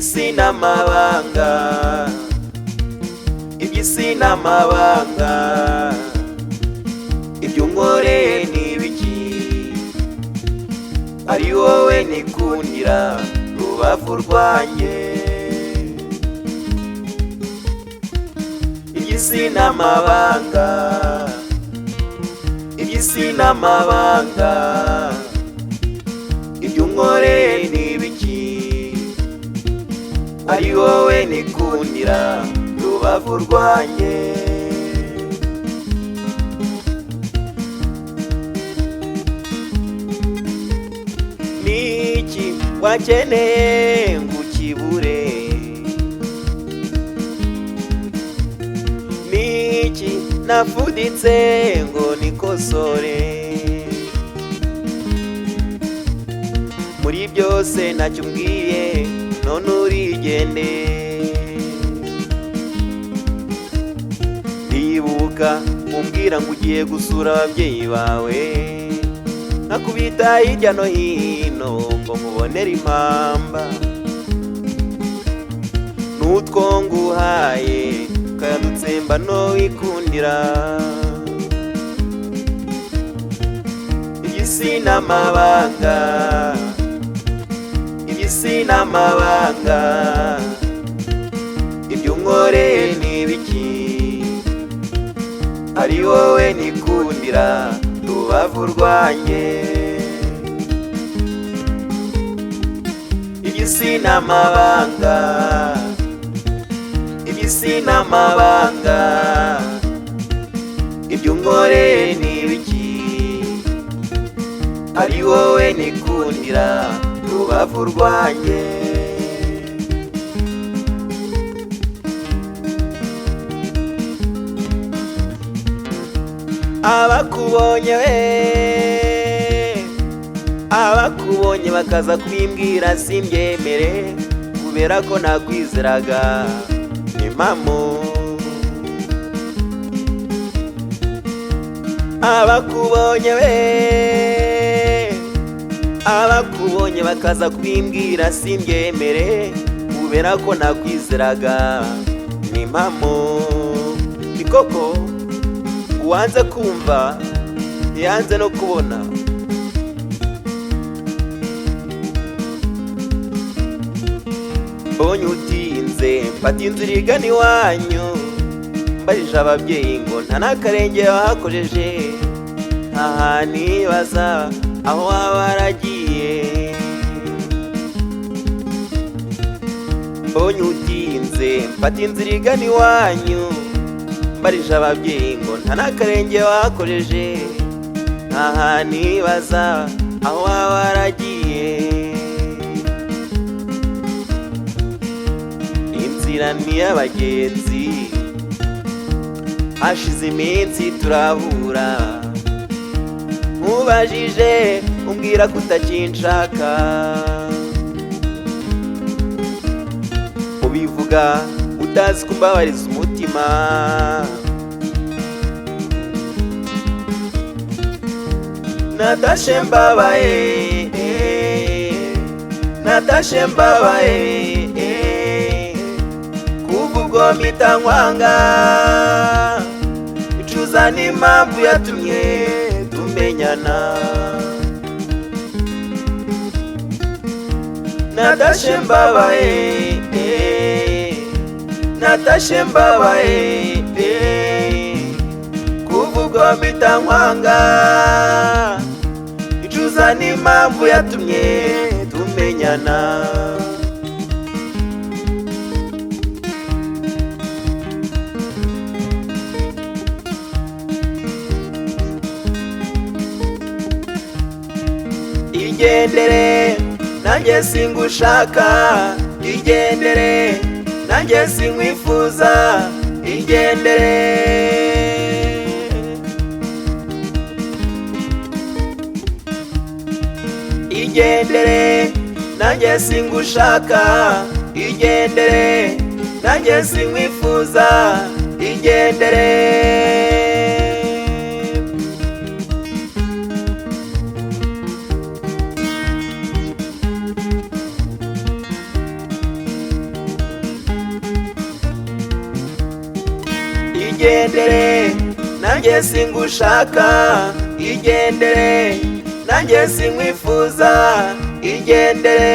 iby'isi n'amabanga, iby'isi n'amabanga, ibyo unkoreye ni ibiki? Ari wowe nikundira rubavu rwanjye. Iby'isi n'amabanga, iby'isi n'amabanga, ibyo unkoreye ni ibiki? Ari wowe nikundira rubavu rwanjye. Niki wakeneye ngo ukibure? Niki nafuditse ngo nikosore? Muri byose ntacyo umbwiye none urigende. Ndibuka umbwira ngo ugiye gusura ababyeyi bawe, nakubita hirya no hino ngo mubonere impamba. N'utwo nguhaye ukayadutsemba no wikundira. Iby'isi n'amabanga, iby'isi n'amabanga, ibyo unkoreye ni ibiki? Ari wowe nikundira rubavu rwanjye. Iby'isi n'amabanga, iby'isi n'amabanga, ibyo unkoreye ni ibiki? Ari wowe nikundira rubavu rwanjye. Abakubonye we, abakubonye bakaza kubimbwira simbyemere, kubera ko nakwizeraga ni mamo. Abakubonye we, abakubonye bakaza kubimbwira simbyemere, kubera ko nakwizeraga ni mamo. Ni koko uwanze kumva yanze no kubona. Mbonye utinze mfata inzira igana iwanyu, mbarije ababyeyi ngo nta n'akarenge wahakojeje. Aha nibaza aho waba waragiye. Mbonye utinze mfata inzira igana iwanyu, mbarije ababyeyi ngo nta n'akarenge wahakojeje. Aha nibaza aho waba waragiye. Inzira ni y'abagenzi, hashize iminsi turahura. Nkubajije umbwira ko utakinshaka, ubivuga utazi kumbabariza umutima. Natashe mbabaye, natashe mbabaye, kuva ubwo mpita nkwanga. Icuza n'impamvu yatumye tumenyana. Natashe mbabaye, natashe mbabaye, kuva ubwo mpita nkwanga. Icuza n'impamvu yatumye tumenyana. Igendere nanjye singushaka, igendere nanjye sinkwifuza, igendere. Igendere nanjye singushaka, igendere nanjye sinkwifuza, igendere. igendere nanjye singushaka igendere nanjye sinkwifuza igendere